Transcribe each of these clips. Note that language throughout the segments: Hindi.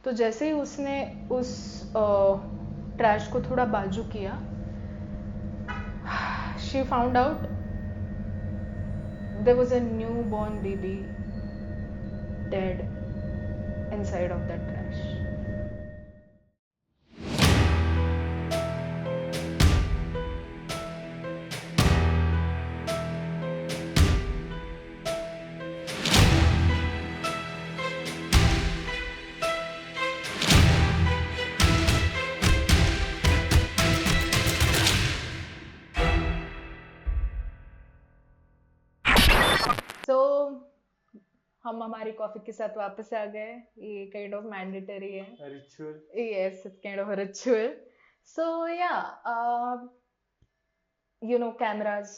तो जैसे ही उसने उस ट्रैश को थोड़ा बाजू किया, she found out there was a newborn baby dead inside of that trash. So हम हमारी कॉफी के साथ वापस आ गए. ये काइंड ऑफ मैंडेटरी है. A ritual. Yes, it's kind of a ritual. So yeah, you know, cameras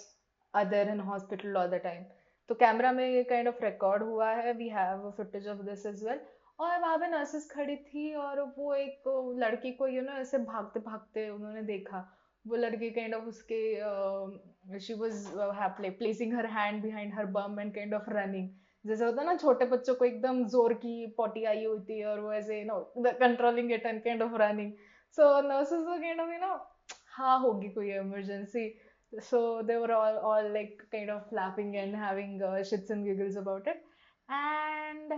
are there in hospital all the time. तो कैमरा में ये काइंड ऑफ रिकॉर्ड हुआ है. We have footage of this as well. और वहाँ पे नर्सेस खड़ी थी और वो एक लड़की को ऐसे भागते भागते उन्होंने देखा. वो लड़की काइंड ऑफ उसके she was placing her hand behind her bomb and kind of running. जैसे होता है ना छोटे बच्चों को एकदम जोर की पोटी आई होती है और वो ऐसे controlling it and kind of running. So nurses were kind of हाँ होगी कोई emergency. So they were all like kind of laughing and having shits and giggles about it. And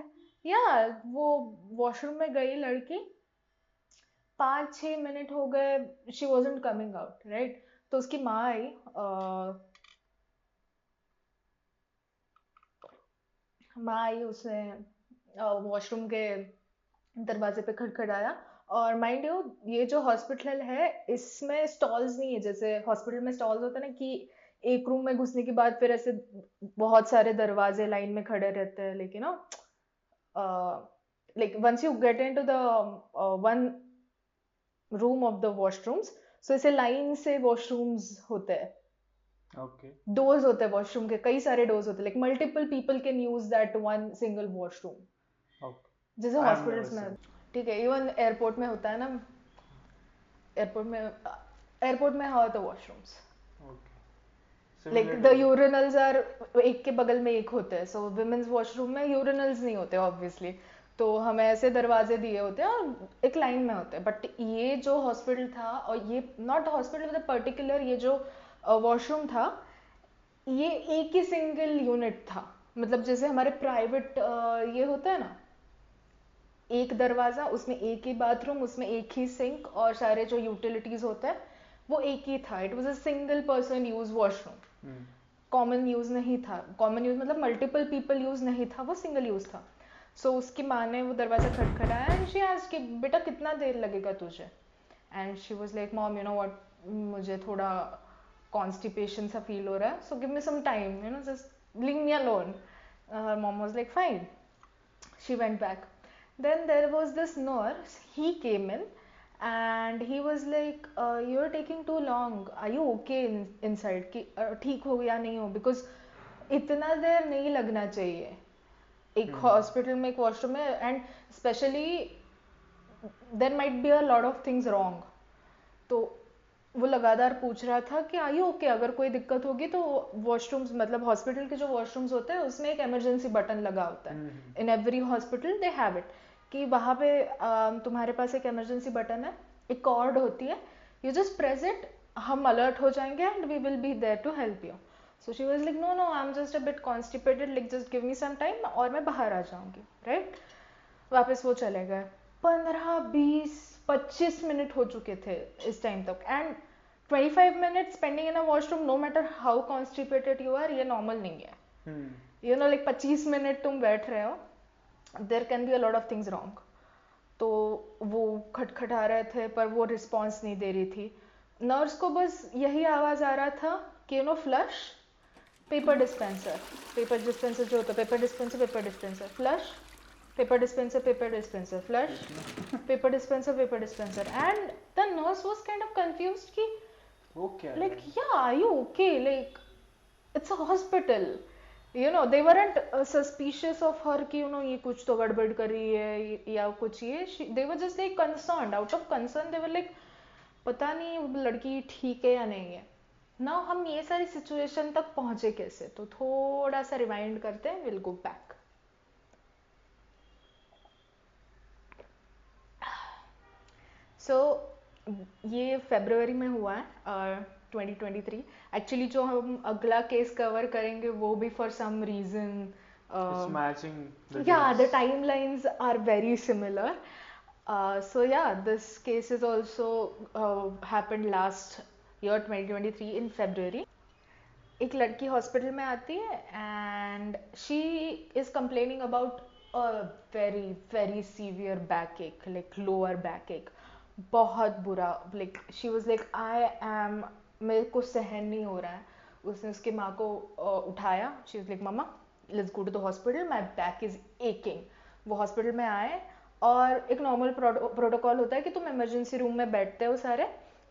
yeah, वो वॉशरूम में गई लड़की. 5-6 मिनट हो गए. She wasn't coming out, right. तो उसकी माँ आई. माँ आई, उसने वॉशरूम के दरवाजे पे खटखटाया. और माइंड यू, ये जो हॉस्पिटल है इसमें स्टॉल्स नहीं है. जैसे हॉस्पिटल में स्टॉल्स होते हैं ना कि एक रूम में घुसने के बाद फिर ऐसे बहुत सारे दरवाजे लाइन में खड़े रहते हैं. लेकिन like once you get into the one room of the washrooms, so ऐसे लाइन से वॉशरूम्स होते हैं. Okay. डोर्स होते हैं वॉशरूम के, कई सारे डोर्स होते हैं. Like multiple people can use that one single washroom. Okay. जैसे I have never हॉस्पिटल्स में. seen. ठीक है, इवन एयरपोर्ट में होता है ना. एयरपोर्ट में how the washrooms. Okay. Like Similar the to. Urinals are एक के बगल में एक होते हैं. सो विमेन्स वॉशरूम में यूरिनल्स नहीं होते ऑब्वियसली. तो हमें ऐसे दरवाजे दिए होते हैं और एक लाइन में होते हैं. बट ये जो हॉस्पिटल था, और ये नॉट हॉस्पिटल मतलब पर्टिकुलर ये जो वॉशरूम था, ये एक ही सिंगल यूनिट था. मतलब जैसे हमारे प्राइवेट ये होता है ना, एक दरवाजा, उसमें एक ही बाथरूम, उसमें एक ही सिंक और सारे जो यूटिलिटीज होते हैं वो एक ही था. It was a single person use washroom. Common use नहीं था. कॉमन यूज मतलब मल्टीपल पीपल यूज नहीं था, वो सिंगल यूज था. सो उसकी माँ ने वो दरवाजा खटखटाया एंड शी आस्क्ड कि बेटा कितना देर लगेगा तुझे. And she was like mom, you know what, मुझे थोड़ा कॉन्स्टिपेशन सा फील हो रहा है, so give me some time, just leave me alone. Her mom was like fine. She went back. Then there was this nurse. He came in and he was like, you're taking too long. Are you okay inside? कि ठीक हो या नहीं हो? Because इतना देर नहीं लगना चाहिए एक हॉस्पिटल में, एक वॉशरूम में. And specially there might be a lot of things wrong. तो वो लगातार पूछ रहा था कि आई ओके, अगर कोई दिक्कत होगी तो वॉशरूम्स, मतलब हॉस्पिटल के जो वॉशरूम्स होते हैं उसमें एक इमरजेंसी बटन लगा होता है. In every hospital they have it कि वहाँ पे तुम्हारे पास एक इमरजेंसी बटन है, एक कॉर्ड होती है, यू जस्ट प्रेस इट, हम अलर्ट हो जाएंगे and we will be there to help you. So she was like no no, I am just a bit constipated, like just give me some time और मैं बाहर आ जाऊंगी, राइट. वापस वो चले गए. 15-20-25 मिनट हो चुके थे इस टाइम तक. And 25 minute spending in a washroom, no matter how constipated you are, ये नॉर्मल नहीं है. यू नो लाइक 25 मिनट तुम बैठ रहे हो, there can be a lot of things wrong. तो वो खटखटा रहे थे पर वो रिस्पॉन्स नहीं दे रही थी. नर्स को बस यही आवाज़ आ रहा था कि flush, paper dispenser. Paper dispenser जो होता है, paper dispenser, paper dispenser, flush, paper dispenser, paper dispenser, flush, paper dispenser, paper dispenser. And the nurse was kind of confused ki, Okay. like, yeah, are you okay? Like, it's a hospital. They weren't suspicious of her कि ये कुछ तो गड़बड़ कर रही है या कुछ ये. They were just like concerned. Out of concern, they were like, पता नहीं लड़की ठीक है या नहीं है. Now हम ये सारी सिचुएशन तक पहुंचे कैसे? तो थोड़ा सा रिवाइंड करते हैं, we'll go back. सो ये फेब्रुवरी में हुआ है 2023. एक्चुअली जो हम अगला केस कवर करेंगे वो भी for some reason, It's matching the yeah, the dates. timelines are very similar. So yeah, this case is also happened last year 2023 in February. एक लड़की हॉस्पिटल में आती है and she is complaining about a very very severe back एक, लाइक लोअर बैक एक, बहुत बुरा. Like she was like I am, मेरे को सहन नहीं हो रहा है. उसने उसकी माँ को उठाया. She was like mamma let's go to the hospital, my back is aching. वो हॉस्पिटल में आए और एक नॉर्मल प्रोटोकॉल होता है कि तुम इमरजेंसी रूम में बैठते हो सारे,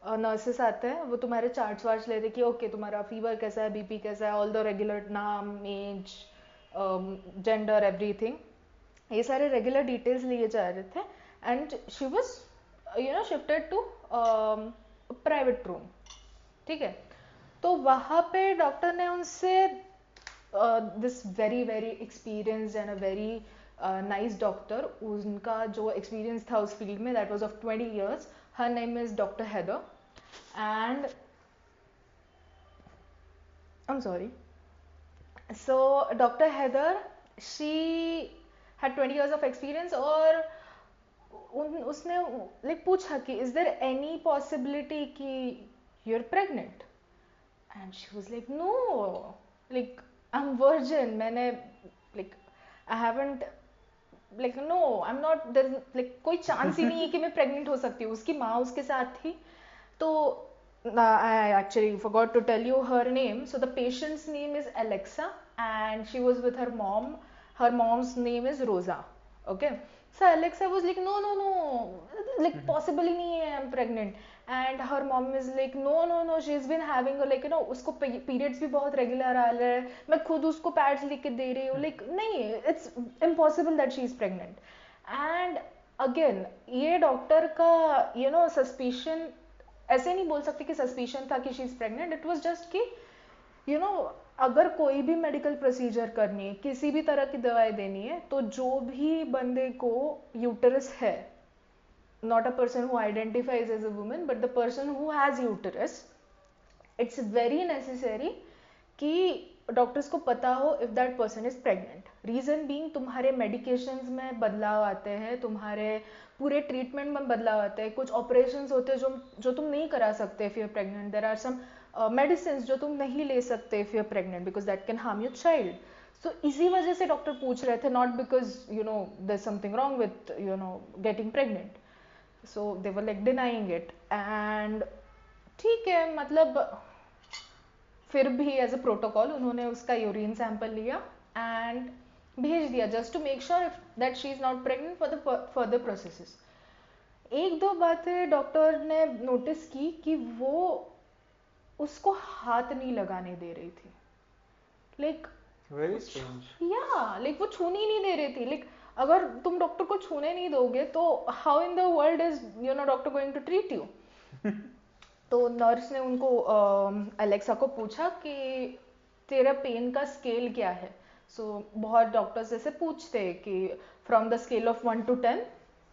नर्सेस आते हैं, वो तुम्हारे चार्ट्स वार्ट्स लेते कि ओके तुम्हारा फीवर कैसा है, बीपी कैसा है, ऑल द रेगुलर नाम, एज, जेंडर, एवरीथिंग, ये सारे रेगुलर डिटेल्स लिए जा रहे थे. And she was shifted to private room. ठीक है, तो वहाँ पे डॉक्टर ने उनसे this very very experienced and a very nice doctor, उनका जो एक्सपीरियंस था उस फील्ड में that was of 20 years. Her name is Dr. Heather, and I'm sorry. So Dr. Heather, she had 20 years of experience और उसने like पूछा कि is there any possibility कि you're pregnant? And she was like no, like I'm virgin, मैंने like I haven't, like no I'm not, there like कोई चांस ही नहीं है कि मैं प्रेग्नेंट हो सकती हूँ. उसकी माँ उसके साथ थी. तो I actually forgot to tell you her name. So the patient's name is Alexa and she was with her mom. Her mom's name is Rosa. Okay. So Alexa was like no no no, like possibly नहीं है I'm pregnant. And her mom is like no no no, she's been having a, like उसको periods भी बहुत regular आ रहे हैं, मैं खुद उसको pads लेके दे रही हूँ, like नहीं, it's impossible that she is pregnant. And again ये डॉक्टर का suspicion, ऐसे नहीं बोल सकते कि सस्पिशन था कि she is pregnant. It was just कि अगर कोई भी मेडिकल प्रोसीजर करनी है, किसी भी तरह की दवाई देनी है, तो जो भी बंदे को यूटरस है, not a person who identifies as a woman but the person who has uterus, it's very necessary कि डॉक्टर्स को पता हो if that person is pregnant. Reason being तुम्हारे मेडिकेशंस में बदलाव आते हैं, तुम्हारे पूरे ट्रीटमेंट में बदलाव आते हैं, कुछ ऑपरेशंस होते हैं जो तुम नहीं करा सकते if you're pregnant. There are some medicine जो तुम नहीं ले सकते if you're pregnant because that can harm your child. So इसी वजह से डॉक्टर पूछ रहे थे, not because there's something wrong with getting pregnant. So they were like denying it. And ठीक है, मतलब फिर भी एज अ प्रोटोकॉल उन्होंने उसका यूरिन सैंपल लिया एंड भेज दिया just to make sure that she is not pregnant for the further processes. एक दो बातें डॉक्टर ने नोटिस की कि वो उसको हाथ नहीं लगाने दे रही थी. Like Very strange. या लाइक वो छूने ही नहीं दे रही थी. लाइक अगर तुम डॉक्टर को छूने नहीं दोगे तो how in the world is doctor going to treat you. तो नर्स ने उनको अलेक्सा को पूछा कि तेरा पेन का स्केल क्या है. सो बहुत डॉक्टर्स ऐसे पूछते हैं कि from the scale of 1 to 10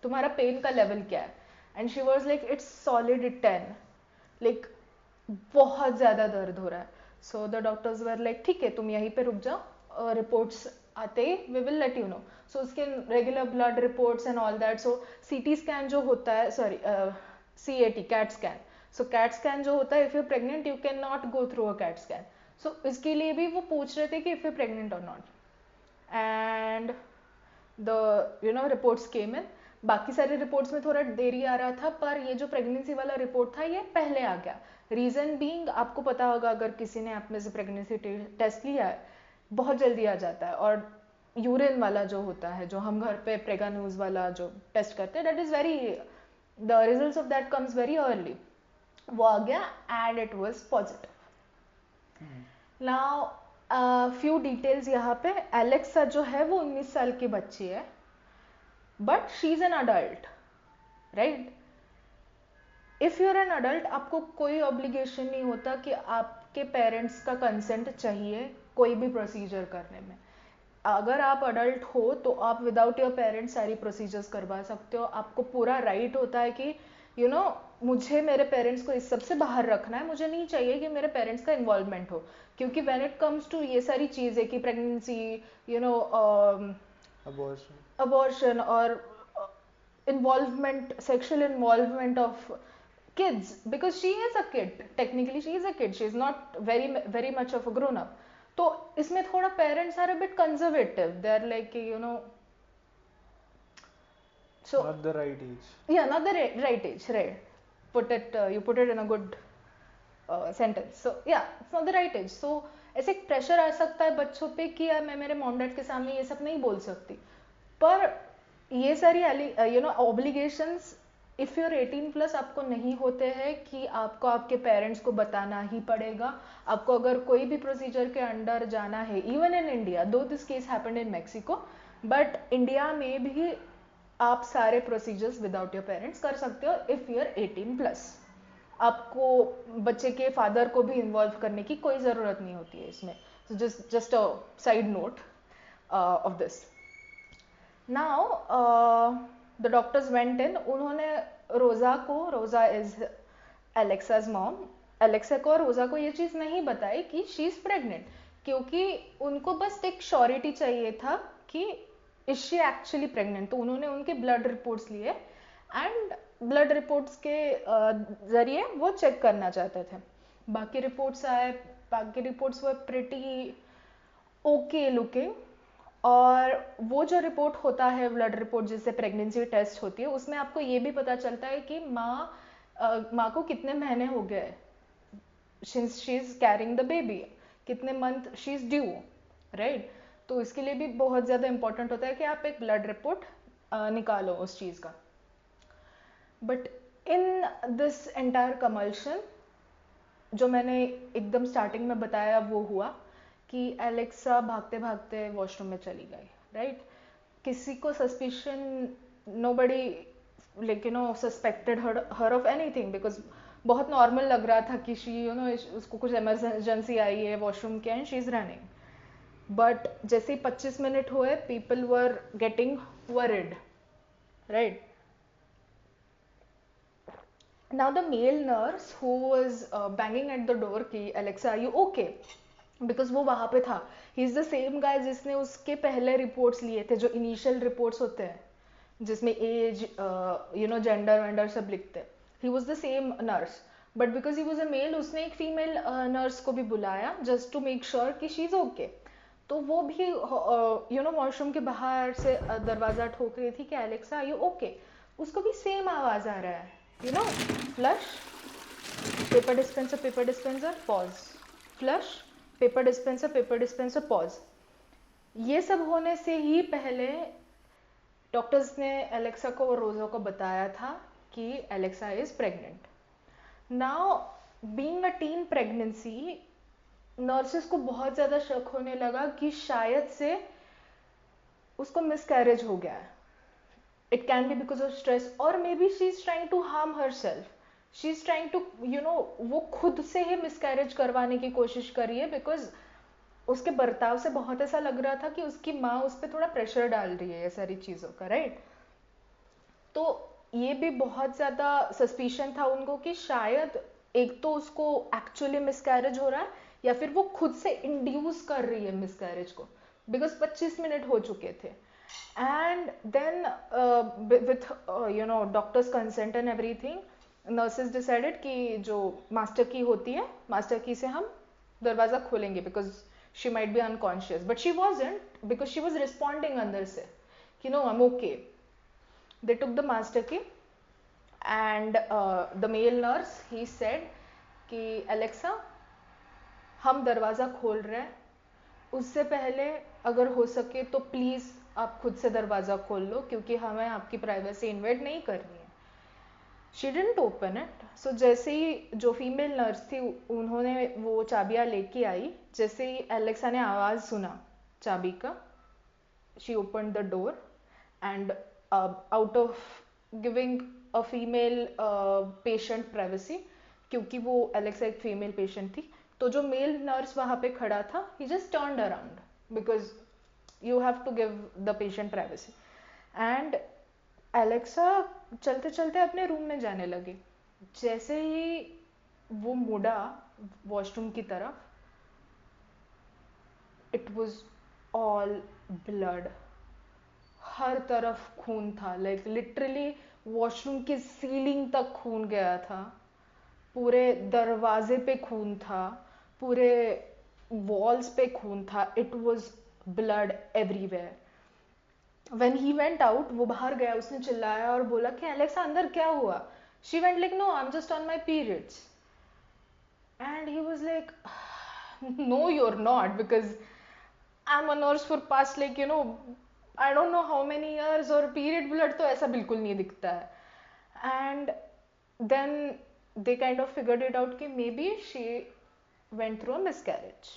तुम्हारा पेन का लेवल क्या है. And she was like it's solid 10, like बहुत ज़्यादा दर्द हो रहा है. So the doctors were like ठीक है तुम यहीं पे रुक जाओ, रिपोर्ट्स आते ही we will let you know. So उसके regular blood reports and all that. So CT scan जो होता है, सॉरी CAT, कैट स्कैन. सो कैट स्कैन जो होता है, if you pregnant you can not go through a CAT scan. So इसके लिए भी वो पूछ रहे थे कि इफ यू प्रेग्नेंट और नॉट. And the reports came in. बाकी सारे रिपोर्ट्स में थोड़ा देरी आ रहा था, पर ये जो प्रेगनेंसी वाला रिपोर्ट था ये पहले आ गया. रीजन बीइंग आपको पता होगा, अगर किसी ने आप में से प्रेगनेंसी टेस्ट लिया है बहुत जल्दी आ जाता है. और यूरिन वाला जो होता है, जो हम घर पे प्रेगा न्यूज वाला जो टेस्ट करते हैं, that is very, the results of that comes very early. वो आ गया and it was positive. Now few details यहाँ पे. एलेक्सा जो है वो 19 साल की बच्ची है, but she is an adult, right. If you are an adult आपको कोई ऑब्लिगेशन नहीं होता कि आपके पेरेंट्स का कंसेंट चाहिए कोई भी प्रोसीजर करने में. अगर आप अडल्ट हो तो आप विदाउट योर पेरेंट्स सारी प्रोसीजर्स करवा सकते हो. आपको पूरा राइट होता है कि यू नो मुझे मेरे पेरेंट्स को इस सब से बाहर रखना है, मुझे नहीं चाहिए कि मेरे पेरेंट्स का इन्वॉल्वमेंट हो, क्योंकि व्हेन इट कम्स टू ये सारी चीज़ें कि pregnancy, you know Abortion. Abortion और involvement, sexual involvement of kids, because she is a kid, technically she is a kid, she is not very much of a grown up. तो इसमें थोड़ा parents are a bit conservative, they are like you know, so Not the right age. yeah, not the right age, right, put it you put it in a good sentence. So yeah, it's not the right age. So ऐसे एक प्रेशर आ सकता है बच्चों पे कि यार मैं मेरे मॉम डैड के सामने ये सब नहीं बोल सकती, पर ये सारी you know obligations if you're 18+ आपको नहीं होते हैं कि आपको आपके पेरेंट्स को बताना ही पड़ेगा. आपको अगर कोई भी प्रोसीजर के अंडर जाना है, इवन इन इंडिया, दो this case happened in Mexico, but India में भी आप सारे प्रोसीजर्स विदाउट योर पेरेंट्स कर सकते हो इफ़ यूर 18+. आपको बच्चे के फादर को भी इन्वॉल्व करने की कोई ज़रूरत नहीं होती है इसमें. So just a side note of this. Now the doctors went in. उन्होंने रोज़ा इज एलेक्साज मॉम, एलेक्सा को और रोज़ा को ये चीज़ नहीं बताई कि शी इज़ प्रेग्नेंट, क्योंकि उनको बस एक श्योरिटी चाहिए था कि इज शी एक्चुअली प्रेग्नेंट. तो उन्होंने उनके ब्लड रिपोर्ट्स लिए एंड ब्लड रिपोर्ट्स के ज़रिए वो चेक करना चाहते थे. बाकी रिपोर्ट्स आए, बाकी reports were pretty okay looking. और वो जो रिपोर्ट होता है ब्लड रिपोर्ट जिससे प्रेगनेंसी टेस्ट होती है, उसमें आपको ये भी पता चलता है कि माँ को कितने महीने हो गए since she is carrying the baby, कितने month she is due, right. तो इसके लिए भी बहुत ज़्यादा इंपॉर्टेंट होता है कि आप एक ब्लड रिपोर्ट निकालो उस चीज़ का. बट इन दिस एंटायर कमल्शन जो मैंने एकदम स्टार्टिंग में बताया वो हुआ कि एलेक्सा भागते भागते वॉशरूम में चली गई, राइट. किसी को suspicion, nobody like you know suspected her of anything, because बहुत नॉर्मल लग रहा था कि शी यू नो उसको कुछ इमरजेंसी आई है वॉशरूम के and she is running. But जैसे ही 25 मिनट हुए, people were getting worried, right. Now the male nurse who was banging at the door कि Alexa are you okay, because वो वहाँ पे था. He is the same guy जिसने उसके पहले रिपोर्ट्स लिए थे, जो इनिशियल रिपोर्ट्स होते हैं जिसमें age you know gender vendor सब लिखते हैं. He was the same nurse, but because he was a male, उसने एक फीमेल नर्स को भी बुलाया जस्ट टू मेक श्योर कि शी इज़ ओके. तो वो भी यू नो वॉशरूम के बाहर से दरवाज़ा ठोक रही थी कि एलेक्सा आर यू ओके. उसको भी सेम आवाज़ आ रहा है, you know, flush, paper dispenser, pause, flush, paper dispenser, pause. ये सब होने से ही पहले डॉक्टर्स ने एलेक्सा को और रोज़ा को बताया था कि Alexa is pregnant. Now being a tin pregnancy, nurses को बहुत ज़्यादा शक होने लगा कि शायद से उसको मिसकैरेज हो गया है. It can be because of stress, or maybe she's trying to harm herself. She's trying to, you know, वो खुद से ही मिसकैरेज करवाने की कोशिश करी है, बिकॉज उसके बर्ताव से बहुत ऐसा लग रहा था कि उसकी माँ उस पर थोड़ा प्रेशर डाल रही है ये सारी चीज़ों का, राइट. तो ये भी बहुत ज़्यादा सस्पिशन था उनको कि शायद एक तो उसको एक्चुअली मिसकैरेज हो रहा है, या फिर वो खुद से इंड्यूस कर रही है मिसकैरेज को, बिकॉज 25 मिनट हो चुके थे. And then with you know doctor's consent and everything, nurses decided कि जो master key होती है, master key से हम दरवाज़ा खोलेंगे, because she might be unconscious, but she wasn't, because she was responding अंदर से कि no I'm okay. They took the master key and the male nurse he said कि Alexa हम दरवाज़ा खोल रहे हैं, उससे पहले अगर हो सके तो प्लीज़ आप खुद से दरवाज़ा खोल लो, क्योंकि हमें आपकी प्राइवेसी इन्वेड नहीं करनी है. She didn't open it. So जैसे ही जो फीमेल नर्स थी उन्होंने वो चाबियाँ लेके आई, जैसे ही एलेक्सा ने आवाज़ सुना चाबी का, she open the door and out of giving a female patient privacy, क्योंकि वो एलेक्सा एक फीमेल पेशेंट थी, तो जो मेल नर्स वहाँ पे खड़ा था ही just turned around, because you have to give the patient privacy. And Alexa चलते चलते अपने रूम में जाने लगी। जैसे ही वो मुड़ा वॉशरूम की तरफ, इट वॉज ऑल ब्लड, हर तरफ खून था, लाइक लिटरली वॉशरूम की सीलिंग तक खून गया था, पूरे दरवाजे पे खून था, पूरे वॉल्स पे खून था, it was blood everywhere. When he went out, वो बाहर गया, उसने चिल्लाया और बोला कि एलेक्सा अंदर क्या हुआ? She went like no, I am just on my periods. And he was like no you're not, because I'm a nurse for past like I don't know how many years, और period blood तो ऐसा बिल्कुल नहीं दिखता है। And then they kind of figured it out कि maybe she went through a miscarriage।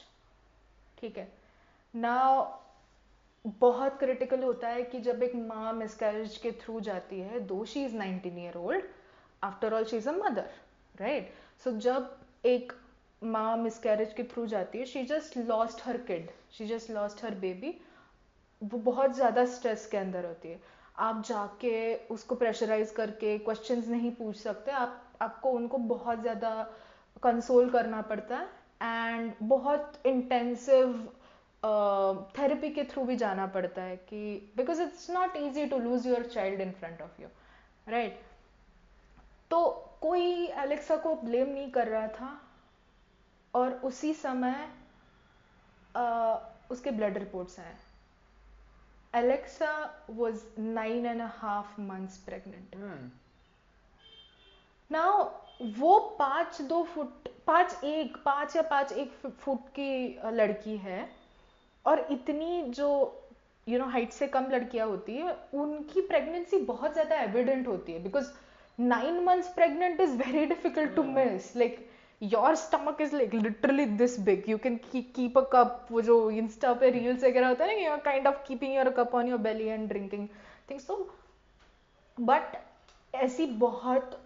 ठीक है। Now बहुत क्रिटिकल होता है कि जब एक माँ मिसकैरेज के थ्रू जाती है, though she is 19 year old, after all she is a mother, right? So जब एक माँ मिसकैरेज के थ्रू जाती है, she just lost her kid, she just lost her baby, वो बहुत ज़्यादा स्ट्रेस के अंदर होती है। आप जाके उसको प्रेशराइज करके क्वेश्चंस नहीं पूछ सकते, आपको उनको बहुत ज़्यादा कंसोल करना पड़ता है, एंड बहुत इंटेंसिव थेरेपी के थ्रू भी जाना पड़ता है कि because it's not easy to lose your child in front of you, right? तो कोई एलेक्सा को ब्लेम नहीं कर रहा था, और उसी समय उसके ब्लड रिपोर्ट्स आए। Alexa was 9.5 months pregnant। Now वो 5'2" 5'1" की लड़की है, और इतनी जो हाइट से कम लड़कियां होती है, उनकी प्रेगनेंसी बहुत ज्यादा एविडेंट होती है, because 9 months pregnant is very difficult to miss. Like your stomach is like literally this big, you can keep a cup, वो जो इंस्टा पे रील्स वगैरह होता है ना, you kind of keeping your cup on your belly and drinking things. तो बट ऐसी बहुत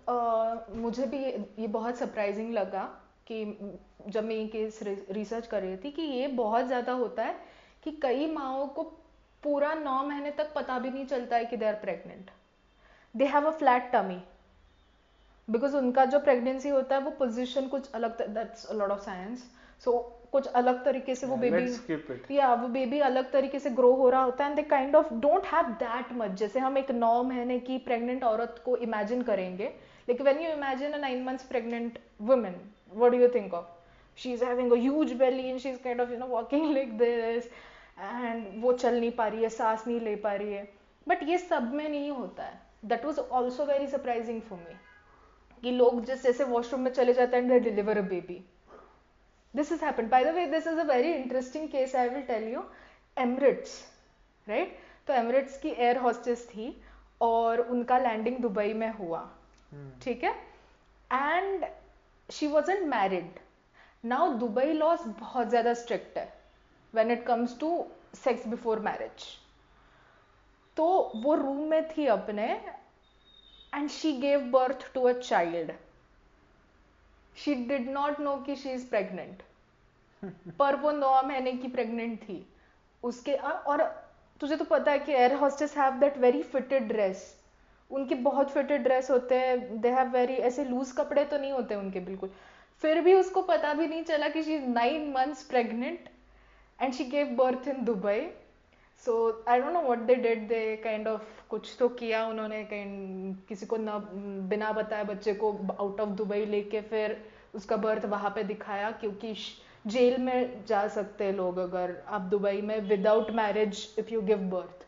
मुझे भी ये बहुत सरप्राइजिंग लगा कि जब मैं ये केस रिसर्च कर रही थी, कि ये बहुत ज़्यादा होता है कि कई माओं को पूरा 9 महीने तक पता भी नहीं चलता है कि they are pregnant. They have a flat tummy, because उनका जो प्रेगनेंसी होता है वो पोजीशन कुछ अलग, that's a lot of science. So कुछ अलग तरीके से वो बेबी, let's skip it। या वो बेबी अलग तरीके से ग्रो हो रहा होता है, and they kind of don't have that much. जैसे हम एक 9 महीने की प्रेग्नेंट औरत को इमेजिन करेंगे, लेकिन when you imagine a 9 months pregnant woman, what do you think of? She is having a huge belly and she is kind of walking like this, and वो चल नहीं पा रही है, सांस नहीं ले पा रही है। बट ये सब में नहीं होता है। That was also very surprising for me, कि लोग जिस जैसे वॉशरूम में चले जाते हैं and they deliver a baby. This has happened. By the way, this is a very interesting case, I will tell you. Emirates, right? तो एमरेट्स की एयर हॉस्टेस थी, और उनका लैंडिंग दुबई में हुआ, ठीक है? And she wasn't married. Now Dubai laws बहुत ज़्यादा स्ट्रिक्ट है when it comes to sex before marriage. तो वो रूम में थी अपने, and she gave birth to a child. She did not know कि शी इज प्रेग्नेंट, पर वो 9 महीने की प्रेग्नेंट थी। उसके और तुझे तो पता है कि air hostess have that very fitted dress, उनके बहुत फिटेड ड्रेस होते हैं, दे हैव वेरी, ऐसे लूज कपड़े तो नहीं होते उनके बिल्कुल। फिर भी उसको पता भी नहीं चला कि she is 9 months pregnant, and she gave birth in Dubai. So I don't know what they did, they kind of कुछ तो किया उन्होंने, कहीं किसी को न बिना बताए बच्चे को आउट ऑफ दुबई लेके फिर उसका बर्थ वहां पे दिखाया, क्योंकि जेल में जा सकते हैं लोग अगर आप दुबई में without marriage if you give birth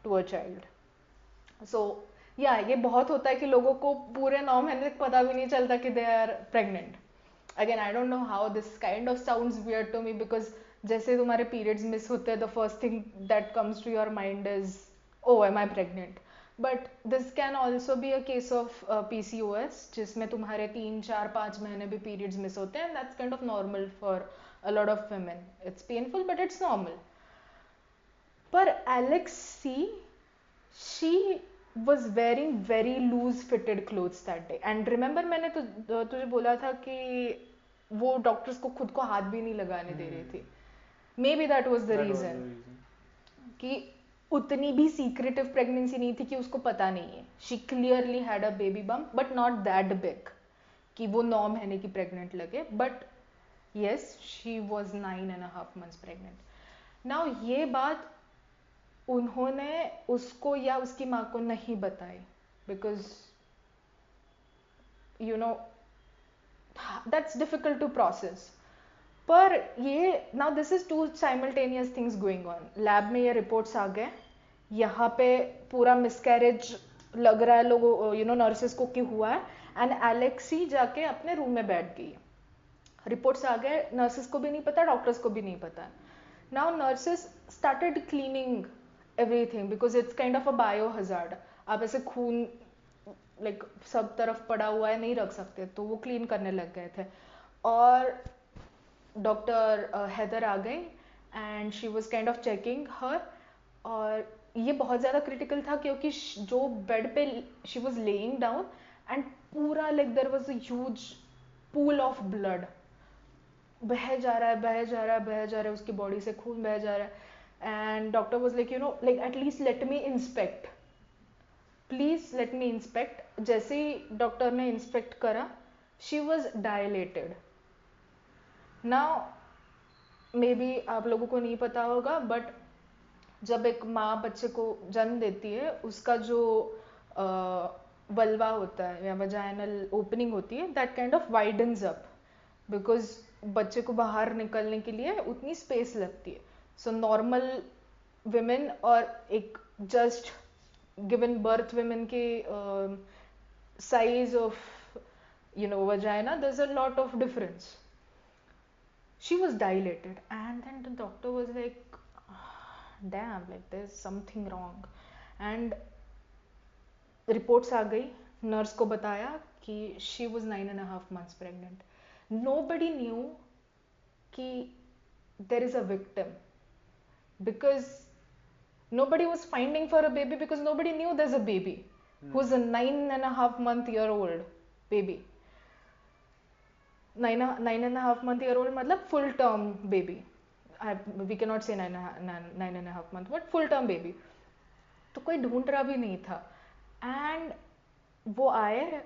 to a child. So या ये बहुत होता है कि लोगों को पूरे 9 महीने तक पता भी नहीं चलता कि they are pregnant. Again I don't know how this kind of sounds weird to me, because जैसे तुम्हारे पीरियड्स मिस होते हैं, the first thing that comes to your mind is oh am I pregnant. But this can also be a case of PCOS, जिसमें तुम्हारे 3, 4, 5 महीने भी पीरियड्स मिस होते हैं, that's kind of normal for a lot of women. It's painful but it's normal. पर Alexei, she was wearing very loose fitted clothes that day. And remember मैंने तुझे बोला था कि वो डॉक्टर्स को खुद को हाथ भी नहीं लगाने दे रही थी। Maybe that was the reason कि उतनी भी सीक्रेटिव प्रेगनेंसी नहीं थी कि उसको पता नहीं है. She clearly had a baby bump but not that big कि वो 9 महीने की प्रेग्नेंट लगे. But yes, she was 9.5 months pregnant. Now ये बात उन्होंने उसको या उसकी माँ को नहीं बताई because you know that's difficult to process. पर ये now this is two simultaneous things going on. Lab में ये रिपोर्ट्स आ गए, यहाँ पे पूरा मिसकैरेज लग रहा है लोगों नर्सेस को कि हुआ है. एंड एलेक्सी जाके अपने रूम में बैठ गई. रिपोर्ट्स आ गए, नर्सेस को भी नहीं पता, डॉक्टर्स को भी नहीं पता. Now nurses started cleaning everything because it's kind of a bio hazard. आप ऐसे खून सब तरफ पड़ा हुआ है नहीं रख सकते, तो वो क्लीन करने लग गए थे. और डॉक्टर हैदर आ गई and she was kind of checking her. और ये बहुत ज़्यादा क्रिटिकल था क्योंकि जो बेड पे she was lying down and पूरा there was a huge pool of blood बह जा रहा है, बह जा रहा है, बह जा रहा है, उसकी बॉडी से खून बह जा रहा है. And doctor was at least let me inspect, please let me inspect. जैसे ही डॉक्टर ने इंस्पेक्ट करा, she was dilated. Now may be आप लोगों को नहीं पता होगा बट जब एक माँ बच्चे को जन्म देती है, उसका जो वल्वा होता है या वजाइनल ओपनिंग होती है, that kind of widens up because बच्चे को बाहर निकलने के लिए उतनी स्पेस लगती है. सो नॉर्मल विमेन और एक जस्ट गिवन बर्थ विमेन के size of vagina, there is a lot of difference. She was dilated and then the doctor was like, damn, there's something wrong. And reports आ गई, नर्स को बताया कि she was 9.5 months pregnant. Nobody knew कि there is a victim because nobody was finding for a baby because nobody knew there's a baby who's a 9.5 month baby. 9.5 month मतलब full term baby. We cannot say 9.5 month but full term baby. तो कोई ढूंढ रहा भी नहीं था. एंड वो आए,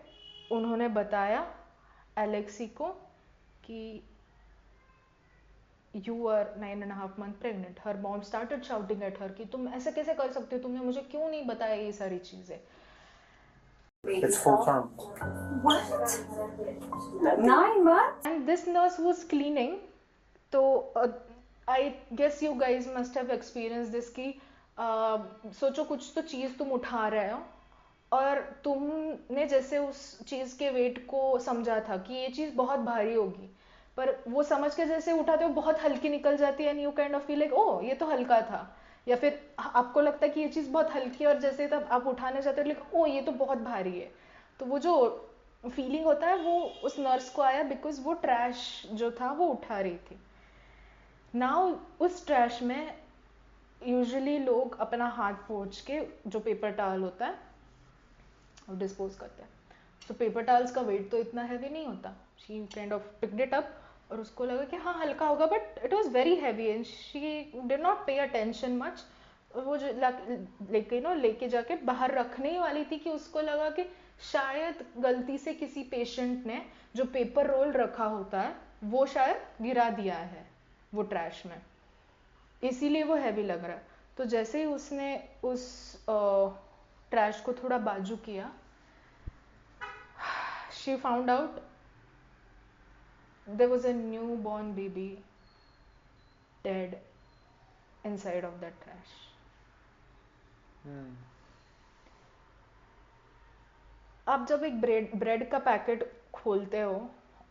उन्होंने बताया एलेक्सी को कि you are 9.5 month pregnant. Her mom started shouting at her कि तुम ऐसे कैसे कर सकते हो, तुमने मुझे क्यों नहीं बताया ये सारी चीजें. It's full term. What? 9 months? And this nurse was cleaning. तो I guess you guys must have experienced this कि सोचो कुछ तो चीज़ तुम उठा रहे हो और तुमने जैसे उस चीज़ के वेट को समझा था कि ये चीज़ बहुत भारी होगी, पर वो समझ के जैसे उठाते हो बहुत हल्की निकल जाती है and you kind of feel like oh ये तो हल्का था. या फिर आपको लगता है कि ये चीज़ बहुत हल्की है और जैसे तब आप उठाने जाते हो लाइक ओ ये तो बहुत भारी है. तो वो जो फीलिंग होता है वो उस नर्स को आया बिकॉज वो ट्रैश जो था वो उठा रही थी. नाउ उस ट्रैश में यूजुअली लोग अपना हाथ पोंछ के जो पेपर टॉवल होता है वो डिस्पोज करते हैं. तो पेपर टॉवल्स का वेट तो इतना हैवी नहीं होता. She kind of picked it up और उसको लगा कि हाँ हल्का होगा, but it was very heavy and she did not pay attention much. वो जो लेके जाके बाहर रखने ही वाली थी कि उसको लगा कि शायद गलती से किसी पेशेंट ने जो पेपर रोल रखा होता है वो शायद गिरा दिया है वो ट्रैश में, इसीलिए वो हैवी लग रहा है. तो जैसे ही उसने उस ट्रैश को थोड़ा बाजू किया, she found out there was a newborn baby dead inside of that trash. आप जब एक ब्रेड का पैकेट खोलते हो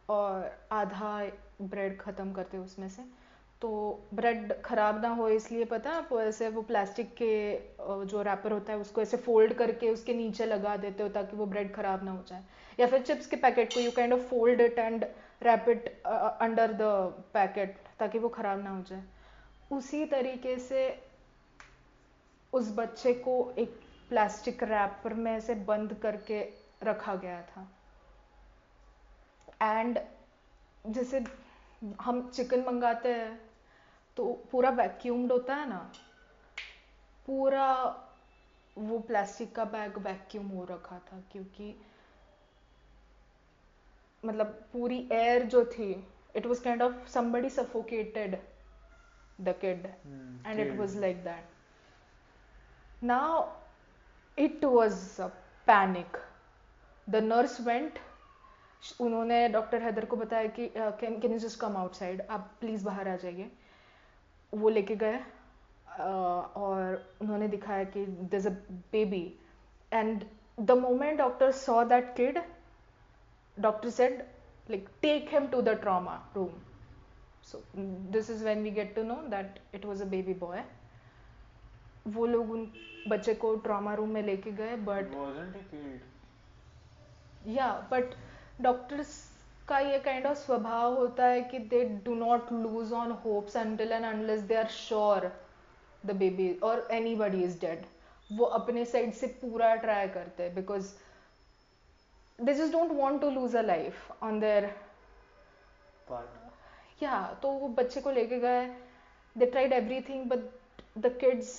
और आधा ब्रेड ख़त्म करते हो उसमें से, तो ब्रेड ख़राब ना हो इसलिए पता है आप ऐसे वो प्लास्टिक के जो रैपर होता है उसको ऐसे फोल्ड करके उसके नीचे लगा देते हो ताकि वो ब्रेड ख़राब ना हो जाए. या फिर चिप्स के पैकेट को you kind of fold it and wrap it under the packet ताकि वो ख़राब ना हो जाए. उसी तरीके से उस बच्चे को एक प्लास्टिक रैपर में ऐसे बंद करके रखा गया था. एंड जैसे हम चिकन मंगाते हैं तो पूरा वैक्यूम्ड होता है ना, पूरा वो प्लास्टिक का बैग वैक्यूम हो रखा था, क्योंकि मतलब पूरी एयर जो थी, it was kind of somebody suffocated the kid, and it was Killed. like that. Now it was a panic. The nurse went, उन्होंने डॉक्टर हैदर को बताया कि can you just come outside, आप प्लीज़ बाहर आ जाइए. वो लेके गए और उन्होंने दिखाया कि there is a baby, and the moment doctor saw that kid, doctor said like take him to the trauma room. So this is when we get to know that it was a baby boy. वो लोग उन बच्चे को ट्रॉमा रूम में लेके गए, बट Wasn't he killed? या बट डॉक्टर्स का ये काइंड ऑफ स्वभाव होता है कि they do not lose on hopes until and unless they are sure the baby और एनीबडी इज डेड. वो अपने साइड से पूरा ट्राई करते हैं, because they just don't want to lose a life on their Part. तो वो बच्चे को लेके गए. they tried everything but the kids,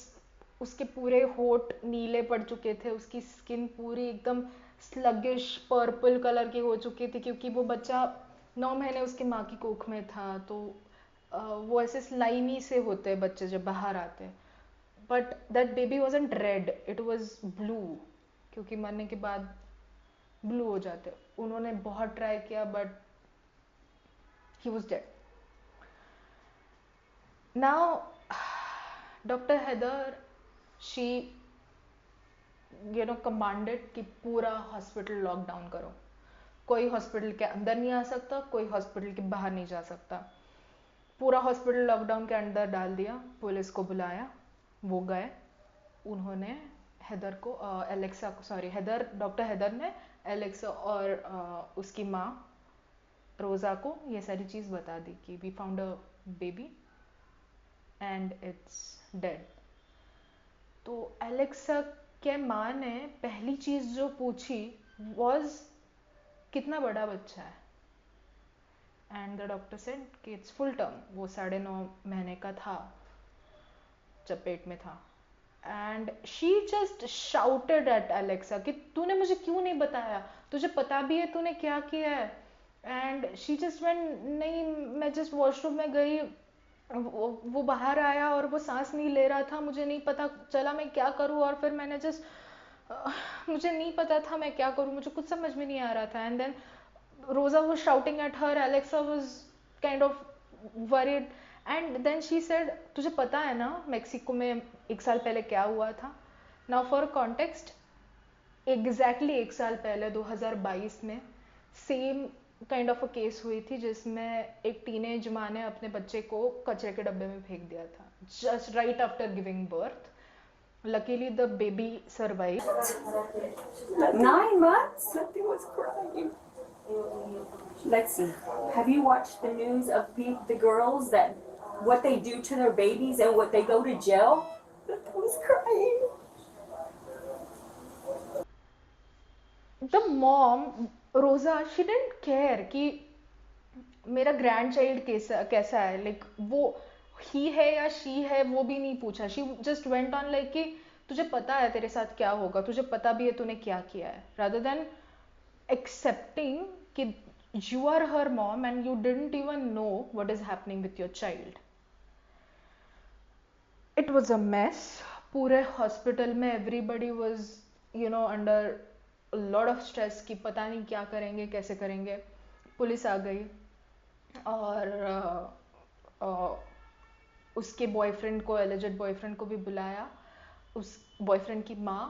उसके पूरे होठ नीले पड़ चुके थे, उसकी स्किन पूरी एकदम स्लगिश पर्पल कलर की हो चुकी थी, क्योंकि वो बच्चा 9 महीने उसकी माँ की कोख में था. तो वो ऐसे स्लाइमी से होते हैं बच्चे जब बाहर आते हैं. But that baby wasn't red, it was blue, क्योंकि मरने के बाद ब्लू हो जाते. उन्होंने बहुत ट्राई किया but he was dead. Now doctor Haider, she commanded कि पूरा हॉस्पिटल लॉकडाउन करो. कोई हॉस्पिटल के अंदर नहीं आ सकता, कोई हॉस्पिटल के बाहर नहीं जा सकता. पूरा हॉस्पिटल लॉकडाउन के अंदर डाल दिया. पुलिस को बुलाया, वो गए. उन्होंने हैदर को एलेक्सा को, सॉरी हैदर, डॉक्टर हैदर ने एलेक्सा और उसकी माँ रोज़ा को ये सारी चीज़ बता दी कि we found a baby and it's dead. तो एलेक्सा के माँ ने पहली चीज़ जो पूछी वॉज कितना बड़ा बच्चा है. एंड द डॉक्टर सेड कि इट्स फुल टर्म. वो 9.5 महीने का था जब पेट में था. And she just shouted at Alexa कि तूने मुझे क्यों नहीं बताया, तुझे पता भी है तूने क्या किया है. एंड शी जस्ट वेंट, नहीं मैं जस्ट वॉशरूम में गई, वो बाहर आया और वो सांस नहीं ले रहा था, मुझे नहीं पता चला मैं क्या करूँ, और फिर मैंने जस्ट मुझे नहीं पता था मैं क्या करूँ, मुझे कुछ समझ में नहीं आ रहा था. And then Rosa was shouting at her, Alexa was kind of worried. And then she said तुझे पता है ना मेक्सिको में 1 साल पहले क्या हुआ था. नाउ फॉर कॉन्टेक्स्ट, एग्जैक्टली 1 साल पहले 2022 में same kind of a case हुई थी, जिसमें एक टीनेज माँ ने अपने बच्चे को कचरे के डब्बे में फेंक दिया था, just right after giving birth. Luckily the baby survive. 9 months? Nothing was crying. Lexi, have you watched the news of the girls that what they do to their babies and what they go to jail? Nothing was crying. The mom, Rosa, she didn't care कि मेरा ग्रैंड चाइल्ड कैसा है, लाइक वो ही है या शी है वो भी नहीं पूछा. She just went on like कि तुझे पता है तेरे साथ क्या होगा, तुझे पता भी है तूने क्या किया है, रादर देन एक्सेप्टिंग कि you are her mom and you didn't even know what is happening with your child. It was a mess. पूरे हॉस्पिटल में everybody was under a lot of stress कि पता नहीं क्या करेंगे कैसे करेंगे. पुलिस आ गई और उसके बॉयफ्रेंड को, एलिजेड बॉयफ्रेंड को भी बुलाया. उस बॉयफ्रेंड की माँ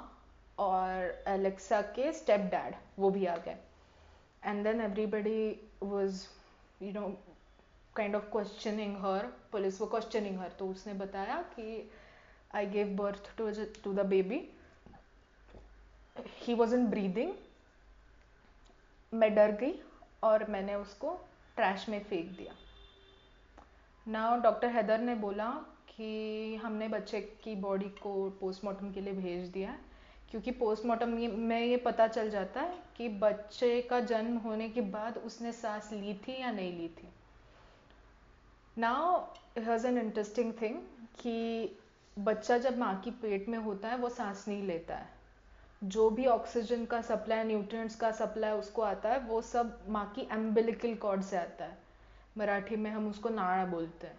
और एलेक्सा के स्टेप डैड वो भी आ गए. And then everybody was kind of questioning her. Police were questioning her. तो उसने बताया कि I gave birth to the baby. He wasn't breathing. मैं डर गई और मैंने उसको ट्रैश में फेंक दिया. Now डॉक्टर हैदर ने बोला कि हमने बच्चे की बॉडी को पोस्टमार्टम के लिए भेज दिया है, क्योंकि पोस्टमार्टम में ये पता चल जाता है कि बच्चे का जन्म होने के बाद उसने सांस ली थी या नहीं ली थी. Now here's an interesting thing कि बच्चा जब माँ की पेट में होता है वो सांस नहीं लेता है, जो भी ऑक्सीजन का सप्लाई, न्यूट्रिएंट्स का सप्लाई उसको आता है वो सब माँ की एम्बिलिकल कॉर्ड से आता है, मराठी में हम उसको नाड़ा बोलते हैं।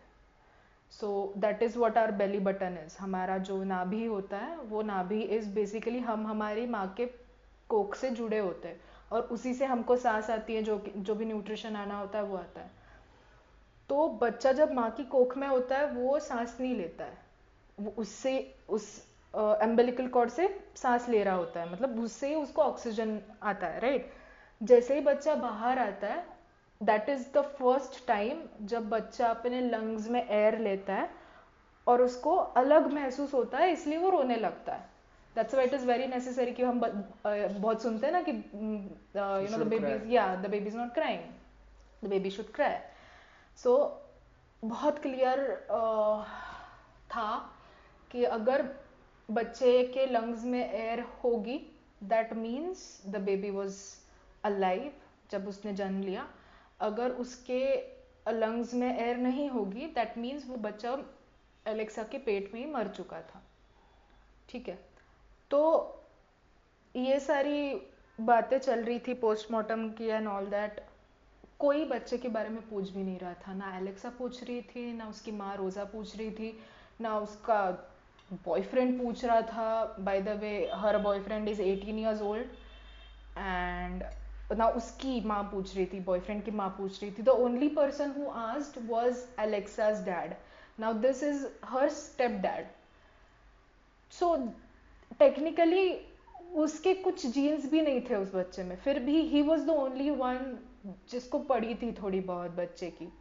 So that is what our belly button is. हमारा जो नाभि होता है वो नाभि इज़ बेसिकली हम हमारी माँ के कोख से जुड़े होते हैं और उसी से हमको सांस आती है, जो भी न्यूट्रिशन आना होता है वो आता है। तो बच्चा जब माँ की कोख में होता है वो सांस नहीं लेता है, वो उससे उस एम्बिलिकल कॉर्ड से सांस ले रहा होता है, मतलब उससे ही उसको ऑक्सीजन आता है, राइट। जैसे ही बच्चा बाहर आता है, that is the first time जब बच्चा अपने लंग्स में एयर लेता है और उसको अलग महसूस होता है, इसलिए वो रोने लगता है। That's why it is very necessary कि हम बहुत सुनते हैं ना कि you know the baby is not crying, the baby should cry. So बहुत क्लियर था कि अगर बच्चे के लंग्स में एयर होगी that means the baby was alive जब उसने जन्म लिया। अगर उसके लंग्स में एयर नहीं होगी दैट मीन्स वो बच्चा एलेक्सा के पेट में ही मर चुका था, ठीक है। तो ये सारी बातें चल रही थी पोस्टमार्टम की एंड ऑल दैट। कोई बच्चे के बारे में पूछ भी नहीं रहा था, ना एलेक्सा पूछ रही थी, ना उसकी माँ रोज़ा पूछ रही थी, ना उसका बॉयफ्रेंड पूछ रहा था। By the way her boyfriend is 18 years old and ना उसकी माँ पूछ रही थी, बॉयफ्रेंड की माँ पूछ रही थी। The only person who asked was Alexa's dad. Now this is her step dad. So technically उसके कुछ जीन्स भी नहीं थे उस बच्चे में, फिर भी ही वॉज द ओनली वन जिसको पड़ी थी थोड़ी बहुत बच्चे की।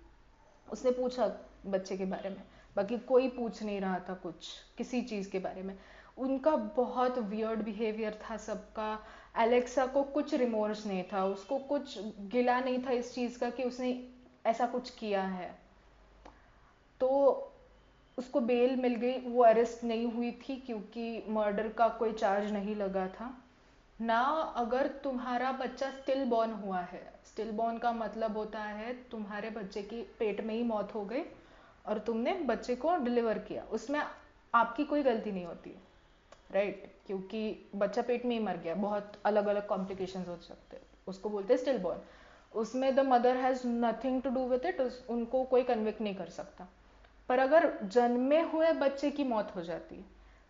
उसने पूछा बच्चे के बारे में, बाकी कोई पूछ नहीं रहा था कुछ किसी चीज़ के बारे में। उनका बहुत वियर्ड बिहेवियर था सबका। एलेक्सा को कुछ रिमोर्स नहीं था, उसको कुछ गिला नहीं था इस चीज़ का कि उसने ऐसा कुछ किया है। तो उसको बेल मिल गई, वो अरेस्ट नहीं हुई थी क्योंकि मर्डर का कोई चार्ज नहीं लगा था ना। अगर तुम्हारा बच्चा स्टिल बॉर्न हुआ है, स्टिल बॉर्न का मतलब होता है तुम्हारे बच्चे की पेट में ही मौत हो गई और तुमने बच्चे को डिलीवर किया, उसमें आपकी कोई गलती नहीं होती, राइट, क्योंकि बच्चा पेट में ही मर गया। बहुत अलग अलग कॉम्प्लिकेशंस हो सकते हैं, उसको बोलते हैं स्टिल बॉर्न। उसमें the mother has nothing to do with it, उनको कोई कन्विक्ट नहीं कर सकता। पर अगर जन्मे हुए बच्चे की मौत हो जाती है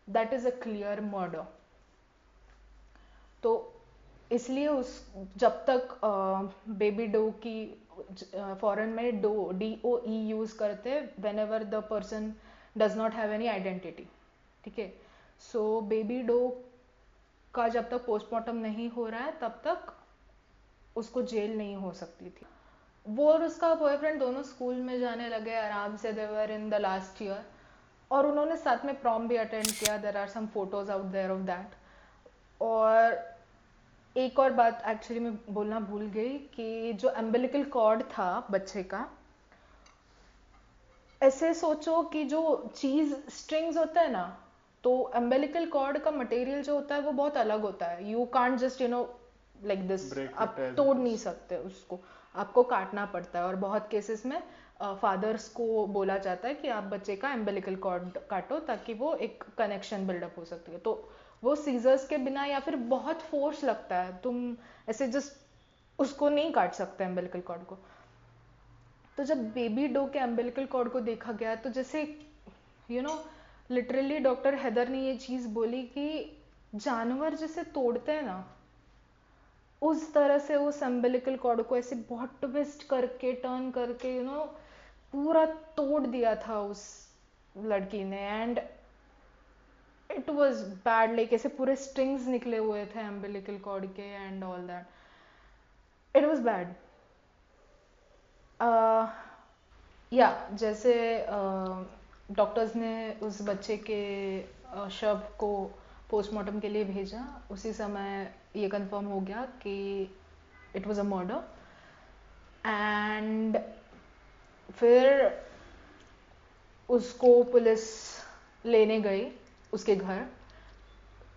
that is a clear murder. तो इसलिए उस जब तक बेबी डो की फॉरेन में DOE यूज करते when ever the person does not have any identity, ठीक है। सो बेबी डो का जब तक पोस्टमार्टम नहीं हो रहा है तब तक उसको जेल नहीं हो सकती थी। वो और उसका बॉयफ्रेंड दोनों स्कूल में जाने लगे आराम से, they were in the last year, और उन्होंने साथ में प्रॉम भी अटेंड किया। There are some photos out there of that. और एक और बात एक्चुअली मैं बोलना भूल गई कि जो एम्बिलिकल कॉर्ड था बच्चे का, ऐसे सोचो कि जो चीज स्ट्रिंग्स होता है ना, तो एम्बिलिकल कॉर्ड का मटेरियल जो होता है वो बहुत अलग होता है। You can't just like this, Break आप it as तोड़ it नहीं is. सकते उसको, आपको काटना पड़ता है। और बहुत केसेस में फादर्स को बोला जाता है कि आप बच्चे का एम्बिलिकल कॉर्ड काटो ताकि वो एक कनेक्शन बिल्डअप हो सकती है। तो वो सीजर्स के बिना या फिर बहुत फोर्स लगता है, तुम ऐसे जस्ट उसको नहीं काट सकते एम्बिलिकल कॉर्ड को। तो जब बेबी डो के एम्बिलिकल कॉर्ड को देखा गया तो जैसे लिटरली डॉक्टर हैदर ने ये चीज़ बोली कि जानवर जैसे तोड़ते हैं ना, उस तरह से उस एम्बिलिकल कॉर्ड को ऐसे बहुत ट्विस्ट करके टर्न करके पूरा तोड़ दिया था उस लड़की ने। And it was bad, like ऐसे पूरे स्ट्रिंग्स निकले हुए थे एम्बिलिकल कॉर्ड के and all that. It was bad. या जैसे डॉक्टर्स ने उस बच्चे के शव को पोस्टमार्टम के लिए भेजा, उसी समय ये कंफर्म हो गया कि it was a murder. And फिर उसको पुलिस लेने गई उसके घर।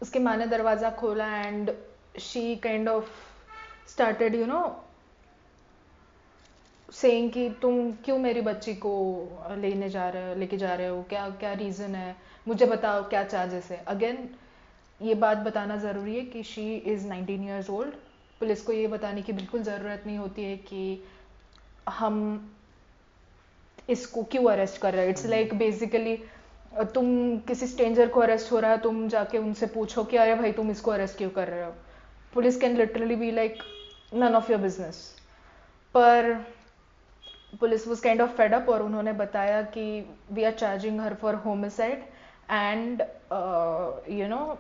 उसके माँ ने दरवाज़ा खोला and she kind of started saying कि तुम क्यों मेरी बच्ची को लेके जा रहे हो, क्या क्या रीज़न है, मुझे बताओ क्या चार्जेस है। अगेन ये बात बताना ज़रूरी है कि she is 19 years old. Police को ये बताने की बिल्कुल ज़रूरत नहीं होती है कि हम इसको क्यों अरेस्ट कर रहे हैं। इट्स लाइक बेसिकली तुम किसी स्ट्रेंजर को अरेस्ट हो रहा है, तुम जाके उनसे पूछो कि अरे भाई तुम इसको अरेस्ट क्यों कर रहे हो। Police can literally be like none of your business. पर police was kind of fed up और उन्होंने बताया कि we are charging her for homicide and you know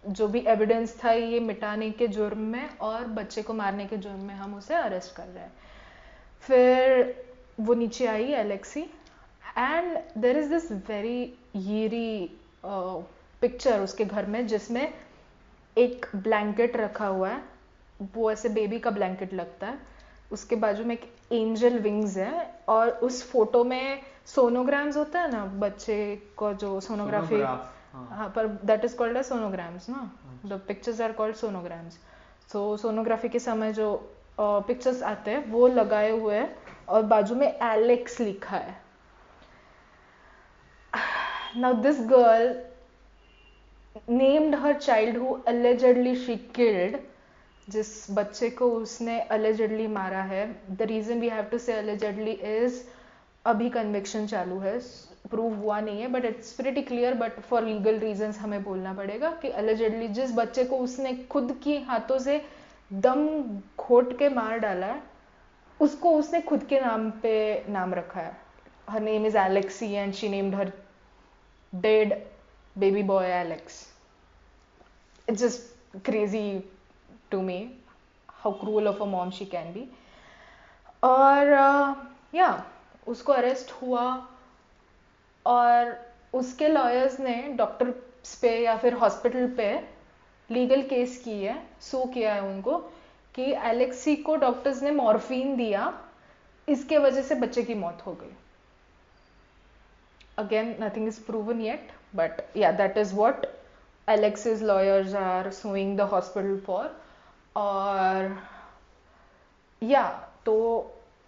जो भी एविडेंस था ये मिटाने के जुर्म में और बच्चे को मारने के जुर्म में हम उसे अरेस्ट कर रहे हैं। फिर वो नीचे आई Alexi and there is this very eerie picture उसके घर में जिसमें एक ब्लैंकेट रखा हुआ है, वो ऐसे बेबी का ब्लैंकेट लगता है, उसके बाजू में एक एंजल विंग्स है और उस फोटो में सोनोग्राम्स होता है ना बच्चे को जो सोनोग्राफी, हाँ पर that is called as sonograms ना, the pictures are called sonograms. So sonography के समय जो पिक्चर्स आते हैं वो लगाए हुए हैं और बाजू में एलेक्स लिखा है। Now this girl named her child who allegedly she killed, जिस बच्चे को उसने allegedly मारा है। The reason we have to say allegedly is अभी कन्विक्शन चालू है, प्रूव हुआ नहीं है but it's pretty clear, but for legal reasons हमें बोलना पड़ेगा कि allegedly जिस बच्चे को उसने खुद की हाथों से दम घोट के मार डाला है उसको उसने खुद के नाम पे नाम रखा है। Her name is Alexi and she named her dead baby boy Alex. It's just crazy to me how cruel of a mom she can be. और या उसको अरेस्ट हुआ और उसके लॉयर्स ने डॉक्टर्स पे या फिर हॉस्पिटल पे लीगल केस की है, सू किया है उनको कि एलेक्सी को डॉक्टर्स ने मॉर्फिन दिया, इसके वजह से बच्चे की मौत हो गई। Again, nothing is proven yet, but yeah, that is what Alex's lawyers are suing the hospital for. और या तो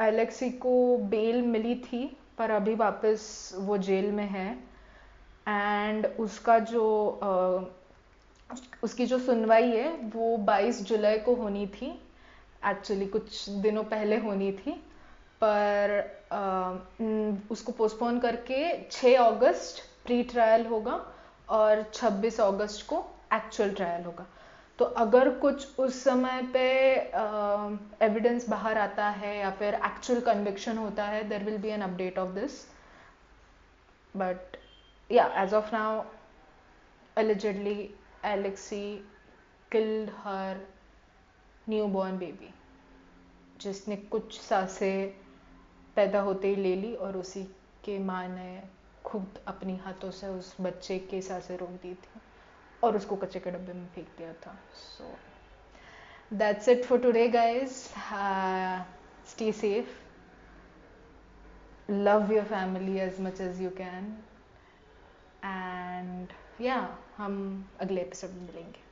एलेक्सी को बेल मिली थी पर अभी वापस वो जेल में है एंड उसका जो उसकी जो सुनवाई है वो 22 जुलाई को होनी थी, एक्चुअली कुछ दिनों पहले होनी थी, पर उसको पोस्टपोन करके 6 अगस्त प्री ट्रायल होगा और 26 अगस्त को एक्चुअल ट्रायल होगा। तो अगर कुछ उस समय पे एविडेंस बाहर आता है या फिर एक्चुअल कन्विक्शन होता है, there will be an update of this, but yeah as of now allegedly Alexi killed her newborn baby, जिसने कुछ सांसें पैदा होते ही ले ली और उसी के माँ ने खुद अपनी हाथों से उस बच्चे के सांसें रोक दी थी और उसको कच्चे के डब्बे में फेंक दिया था। So that's it for today guys, stay safe, love your family as much as you can and या हम अगले एपिसोड में मिलेंगे।